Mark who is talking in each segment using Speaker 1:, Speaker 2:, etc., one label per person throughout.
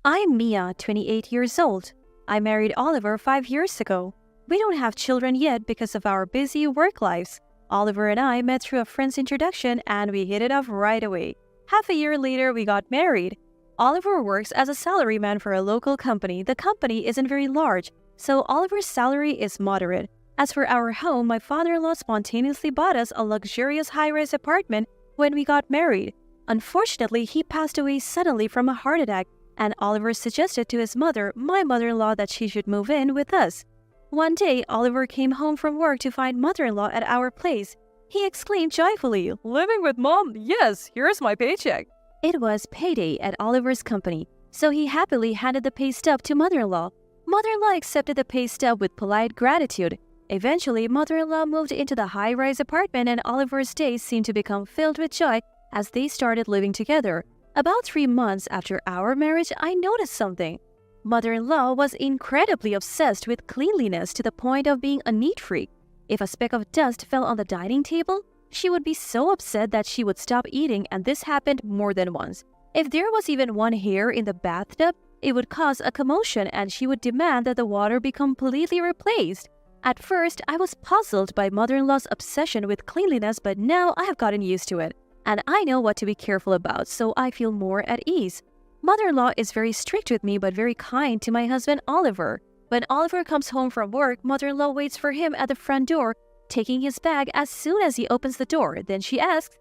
Speaker 1: I'm Mia, 28 years old. I married Oliver 5 years ago. We don't have children yet because of our busy work lives. Oliver and I met through a friend's introduction and we hit it off right away. Half a year later, we got married. Oliver works as a salaryman for a local company. The company isn't very large, so Oliver's salary is moderate. As for our home, my father-in-law spontaneously bought us a luxurious high-rise apartment when we got married. Unfortunately, he passed away suddenly from a heart attack, and Oliver suggested to his mother, my mother-in-law, that she should move in with us. One day, Oliver came home from work to find mother-in-law at our place. He exclaimed joyfully,
Speaker 2: "Living with Mom? Yes, here's my paycheck."
Speaker 1: It was payday at Oliver's company, so he happily handed the pay stub to mother-in-law. Mother-in-law accepted the pay stub with polite gratitude. Eventually, mother-in-law moved into the high-rise apartment and Oliver's days seemed to become filled with joy as they started living together. About 3 months after our marriage, I noticed something. Mother-in-law was incredibly obsessed with cleanliness to the point of being a neat freak. If a speck of dust fell on the dining table, she would be so upset that she would stop eating, and this happened more than once. If there was even one hair in the bathtub, it would cause a commotion and she would demand that the water be completely replaced. At first, I was puzzled by mother-in-law's obsession with cleanliness, but now I have gotten used to it. And I know what to be careful about, so I feel more at ease. Mother-in-law is very strict with me but very kind to my husband Oliver. When Oliver comes home from work, mother-in-law waits for him at the front door, taking his bag as soon as he opens the door. Then she asks,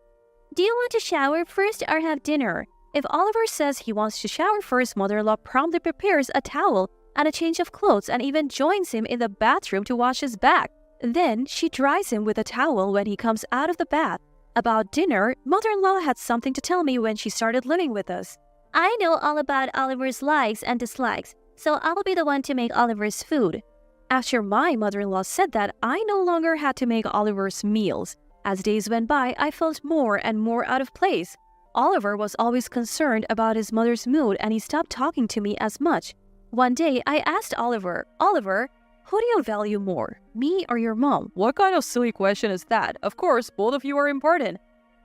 Speaker 1: "Do you want to shower first or have dinner?" If Oliver says he wants to shower first, mother-in-law promptly prepares a towel and a change of clothes and even joins him in the bathroom to wash his back. Then she dries him with a towel when he comes out of the bath. About dinner, mother-in-law had something to tell me when she started living with us. "I know all about Oliver's likes and dislikes, so I'll be the one to make Oliver's food." After my mother-in-law said that, I no longer had to make Oliver's meals. As days went by, I felt more and more out of place. Oliver was always concerned about his mother's mood and he stopped talking to me as much. One day, I asked Oliver, who do you value more, me or your mom?"
Speaker 2: What kind of silly question is that? Of course, both of you are important.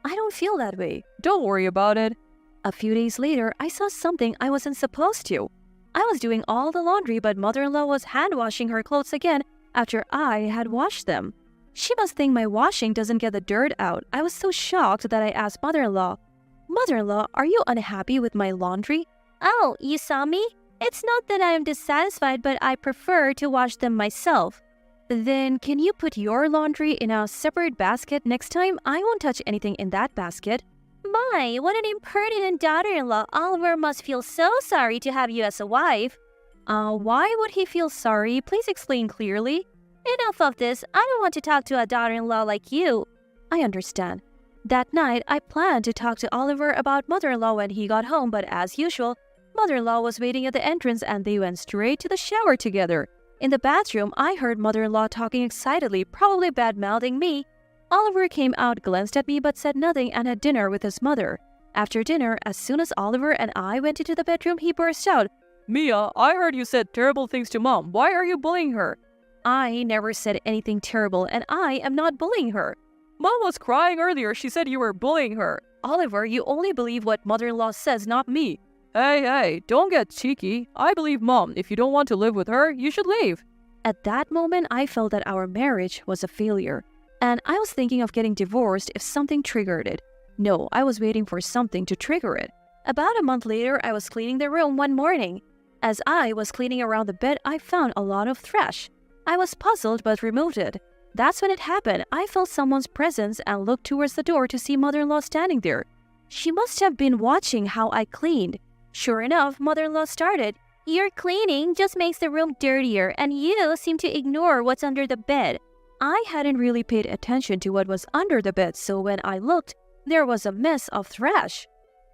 Speaker 1: "I don't feel that way."
Speaker 2: Don't worry about it.
Speaker 1: A few days later, I saw something I wasn't supposed to. I was doing all the laundry, but mother-in-law was hand-washing her clothes again after I had washed them. She must think my washing doesn't get the dirt out. I was so shocked that I asked mother-in-law, "Mother-in-law, are you unhappy with my laundry?" "Oh, you saw me? It's not that I am dissatisfied, but I prefer to wash them myself." "Then can you put your laundry in a separate basket next time? I won't touch anything in that basket." "My, what an impertinent daughter-in-law. Oliver must feel so sorry to have you as a wife." Why would he feel sorry? Please explain clearly." "Enough of this. I don't want to talk to a daughter-in-law like you." "I understand." That night, I planned to talk to Oliver about mother-in-law when he got home, but as usual, mother-in-law was waiting at the entrance and they went straight to the shower together. In the bathroom, I heard mother-in-law talking excitedly, probably bad-mouthing me. Oliver came out, glanced at me but said nothing and had dinner with his mother. After dinner, as soon as Oliver and I went into the bedroom, he burst out,
Speaker 2: "Mia, I heard you said terrible things to Mom. Why are you bullying her?"
Speaker 1: "I never said anything terrible and I am not bullying her."
Speaker 2: "Mom was crying earlier. She said you were bullying her."
Speaker 1: "Oliver, you only believe what mother-in-law says, not me."
Speaker 2: Hey, don't get cheeky. I believe Mom. If you don't want to live with her, you should leave."
Speaker 1: At that moment, I felt that our marriage was a failure, and I was thinking of getting divorced if something triggered it. No, I was waiting for something to trigger it. About a month later, I was cleaning the room one morning. As I was cleaning around the bed, I found a lot of trash. I was puzzled but removed it. That's when it happened. I felt someone's presence and looked towards the door to see mother-in-law standing there. She must have been watching how I cleaned. Sure enough, mother-in-law started, "Your cleaning just makes the room dirtier and you seem to ignore what's under the bed." I hadn't really paid attention to what was under the bed, so when I looked, there was a mess of trash.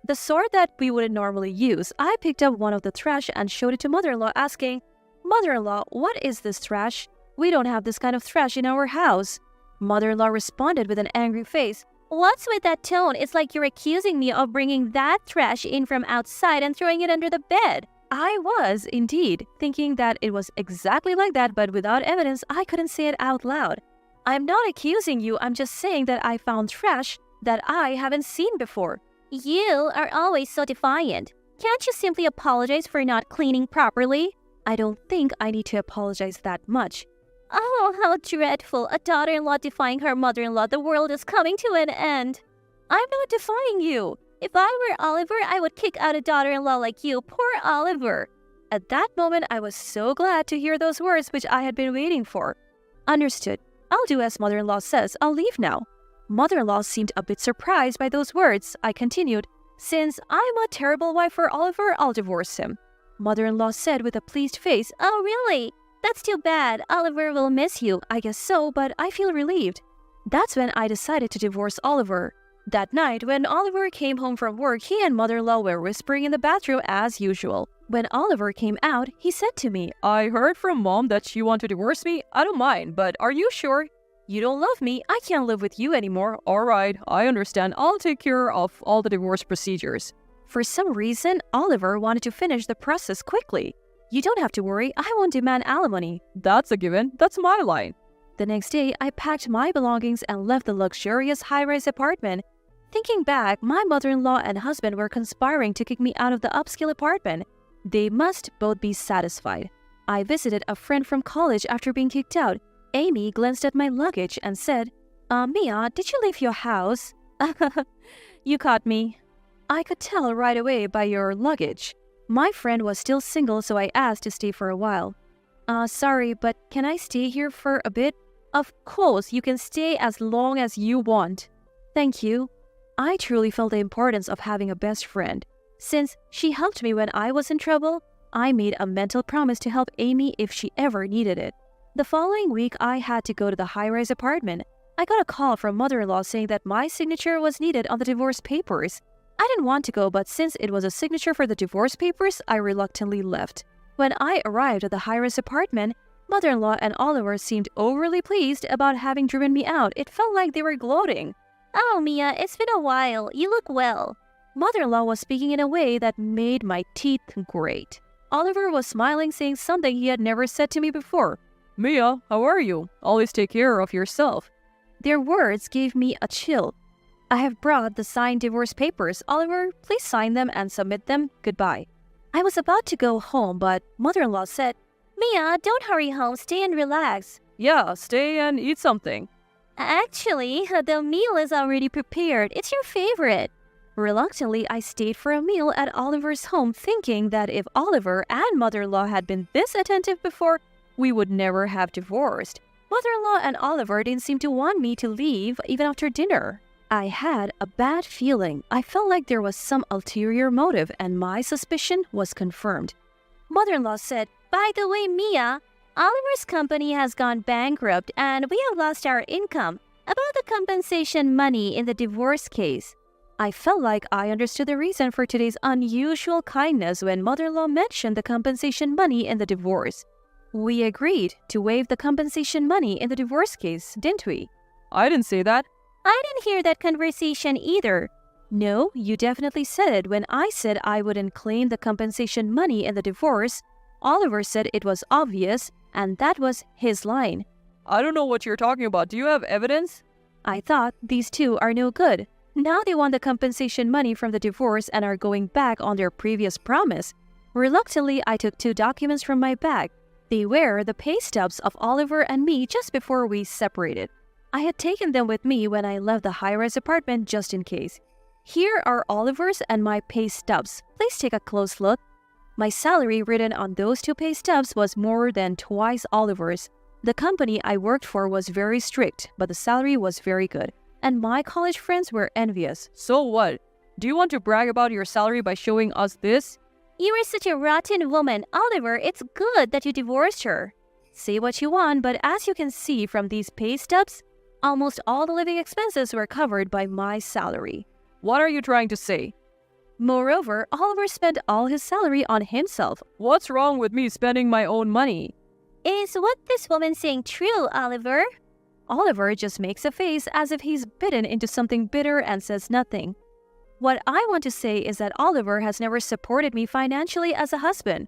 Speaker 1: The sort that we wouldn't normally use. I picked up one of the trash and showed it to mother-in-law, asking, "Mother-in-law, what is this trash? We don't have this kind of trash in our house." Mother-in-law responded with an angry face, "What's with that tone? It's like you're accusing me of bringing that trash in from outside and throwing it under the bed." I was, indeed, thinking that it was exactly like that, but without evidence, I couldn't say it out loud. "I'm not accusing you, I'm just saying that I found trash that I haven't seen before." "You are always so defiant. Can't you simply apologize for not cleaning properly? I don't think I need to apologize that much. Oh, how dreadful. A daughter-in-law defying her mother-in-law. The world is coming to an end. I'm not defying you. If I were Oliver, I would kick out a daughter-in-law like you. Poor Oliver. At that moment, I was so glad to hear those words which I had been waiting for. Understood. I'll do as mother-in-law says. I'll leave now. Mother-in-law seemed a bit surprised by those words. I continued, since I'm a terrible wife for Oliver, I'll divorce him. Mother-in-law said with a pleased face, Oh, really? That's too bad. Oliver will miss you. I guess so, but I feel relieved. That's when I decided to divorce Oliver. That night, when Oliver came home from work, he and mother-in-law were whispering in the bathroom as usual. When Oliver came out, he said to me,
Speaker 2: I heard from Mom that she wants to divorce me. I don't mind, but are you sure?
Speaker 1: You don't love me. I can't live with you anymore.
Speaker 2: Alright, I understand. I'll take care of all the divorce procedures.
Speaker 1: For some reason, Oliver wanted to finish the process quickly. You don't have to worry. I won't demand alimony.
Speaker 2: That's a given. That's my line.
Speaker 1: The next day, I packed my belongings and left the luxurious high-rise apartment. Thinking back, my mother-in-law and husband were conspiring to kick me out of the upscale apartment. They must both be satisfied. I visited a friend from college after being kicked out. Amy glanced at my luggage and said, Mia, did you leave your house? You caught me. I could tell right away by your luggage. My friend was still single, so I asked to stay for a while. Sorry, but can I stay here for a bit? Of course, you can stay as long as you want. Thank you. I truly felt the importance of having a best friend. Since she helped me when I was in trouble, I made a mental promise to help Amy if she ever needed it. The following week, I had to go to the high-rise apartment. I got a call from mother-in-law saying that my signature was needed on the divorce papers. I didn't want to go, but since it was a signature for the divorce papers, I reluctantly left. When I arrived at the high-rise apartment, mother-in-law and Oliver seemed overly pleased about having driven me out. It felt like they were gloating. Oh, Mia, it's been a while. You look well. Mother-in-law was speaking in a way that made my teeth grate. Oliver was smiling, saying something he had never said to me before.
Speaker 2: Mia, how are you? Always take care of yourself.
Speaker 1: Their words gave me a chill. I have brought the signed divorce papers. Oliver, please sign them and submit them. Goodbye. I was about to go home, but mother-in-law said, Mia, don't hurry home. Stay and relax.
Speaker 2: Yeah, stay and eat something.
Speaker 1: Actually, the meal is already prepared. It's your favorite. Reluctantly, I stayed for a meal at Oliver's home, thinking that if Oliver and mother-in-law had been this attentive before, we would never have divorced. Mother-in-law and Oliver didn't seem to want me to leave even after dinner. I had a bad feeling. I felt like there was some ulterior motive, and my suspicion was confirmed. Mother-in-law said, By the way, Mia, Oliver's company has gone bankrupt and we have lost our income. About the compensation money in the divorce case. I felt like I understood the reason for today's unusual kindness when mother-in-law mentioned the compensation money in the divorce. We agreed to waive the compensation money in the divorce case, didn't we?
Speaker 2: I didn't say that.
Speaker 1: I didn't hear that conversation either. No, you definitely said it when I said I wouldn't claim the compensation money in the divorce. Oliver said it was obvious, and that was his line.
Speaker 2: I don't know what you're talking about. Do you have evidence?
Speaker 1: I thought these two are no good. Now they want the compensation money from the divorce and are going back on their previous promise. Reluctantly, I took 2 documents from my bag. They were the pay stubs of Oliver and me just before we separated. I had taken them with me when I left the high-rise apartment just in case. Here are Oliver's and my pay stubs. Please take a close look. My salary written on those 2 pay stubs was more than twice Oliver's. The company I worked for was very strict, but the salary was very good, and my college friends were envious.
Speaker 2: So what? Do you want to brag about your salary by showing us this?
Speaker 1: You are such a rotten woman, Oliver. It's good that you divorced her. Say what you want, but as you can see from these pay stubs, almost all the living expenses were covered by my salary.
Speaker 2: What are you trying to say?
Speaker 1: Moreover, Oliver spent all his salary on himself.
Speaker 2: What's wrong with me spending my own money?
Speaker 1: Is what this woman saying true, Oliver? Oliver just makes a face as if he's bitten into something bitter and says nothing. What I want to say is that Oliver has never supported me financially as a husband.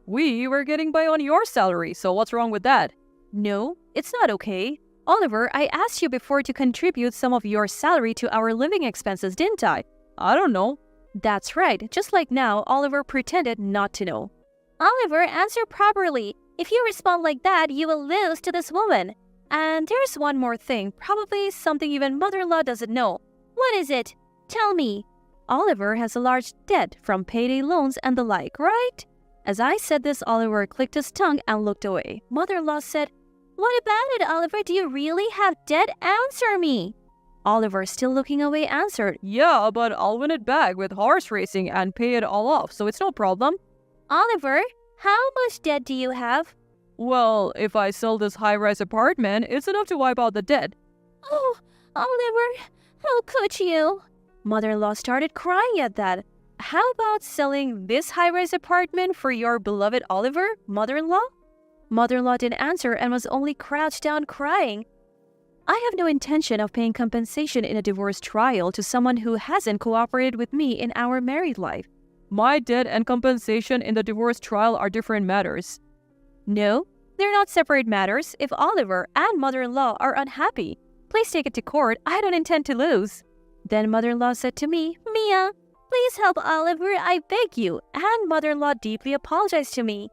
Speaker 2: We were getting by on your salary, so what's wrong with that?
Speaker 1: No, it's not okay. Oliver, I asked you before to contribute some of your salary to our living expenses, didn't I?
Speaker 2: I don't know.
Speaker 1: That's right, just like now, Oliver pretended not to know. Oliver, answer properly. If you respond like that, you will lose to this woman. And there's one more thing, probably something even mother-in-law doesn't know. What is it? Tell me. Oliver has a large debt from payday loans and the like, right? As I said this, Oliver clicked his tongue and looked away. Mother-in-law said, What about it, Oliver? Do you really have debt? Answer me. Oliver, still looking away, answered,
Speaker 2: Yeah, but I'll win it back with horse racing and pay it all off, so it's no problem.
Speaker 1: Oliver, how much debt do you have?
Speaker 2: Well, if I sell this high-rise apartment, it's enough to wipe out the debt.
Speaker 1: Oh, Oliver, how could you? Mother-in-law started crying at that. How about selling this high-rise apartment for your beloved Oliver, mother-in-law? Mother-in-law didn't answer and was only crouched down crying. I have no intention of paying compensation in a divorce trial to someone who hasn't cooperated with me in our married life.
Speaker 2: My debt and compensation in the divorce trial are different matters.
Speaker 1: No, they're not separate matters. If Oliver and mother-in-law are unhappy, please take it to court. I don't intend to lose. Then mother-in-law said to me, Mia, please help Oliver, I beg you. And mother-in-law deeply apologized to me.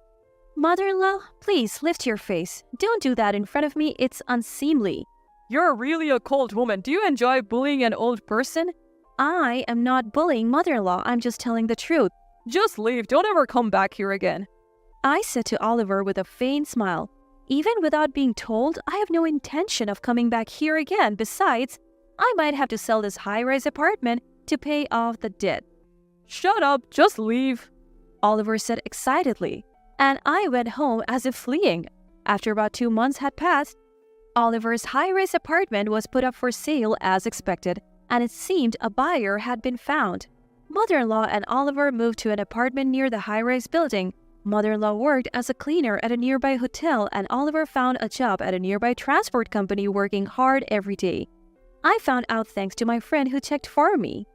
Speaker 1: Mother-in-law, please lift your face. Don't do that in front of me. It's unseemly.
Speaker 2: You're really a cold woman. Do you enjoy bullying an old person?
Speaker 1: I am not bullying mother-in-law. I'm just telling the truth.
Speaker 2: Just leave. Don't ever come back here again.
Speaker 1: I said to Oliver with a faint smile, Even without being told, I have no intention of coming back here again. Besides, I might have to sell this high-rise apartment to pay off the debt.
Speaker 2: Shut up. Just leave.
Speaker 1: Oliver said excitedly, and I went home as if fleeing. After about 2 months had passed, Oliver's high-rise apartment was put up for sale as expected, and it seemed a buyer had been found. Mother-in-law and Oliver moved to an apartment near the high-rise building. Mother-in-law worked as a cleaner at a nearby hotel, and Oliver found a job at a nearby transport company working hard every day. I found out thanks to my friend who checked for me.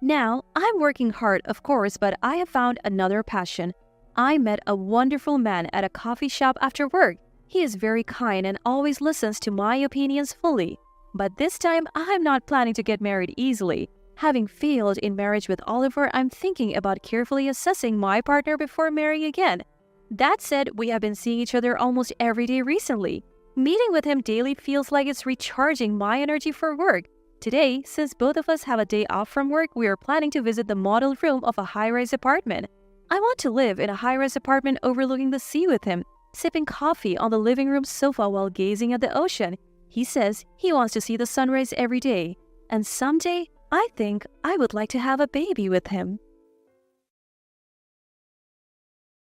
Speaker 1: Now, I'm working hard, of course, but I have found another passion. I met a wonderful man at a coffee shop after work. He is very kind and always listens to my opinions fully. But this time, I'm not planning to get married easily. Having failed in marriage with Oliver, I'm thinking about carefully assessing my partner before marrying again. That said, we have been seeing each other almost every day recently. Meeting with him daily feels like it's recharging my energy for work. Today, since both of us have a day off from work, we are planning to visit the model room of a high-rise apartment. I want to live in a high-rise apartment overlooking the sea with him, sipping coffee on the living room sofa while gazing at the ocean. He says he wants to see the sunrise every day. And someday, I think I would like to have a baby with him.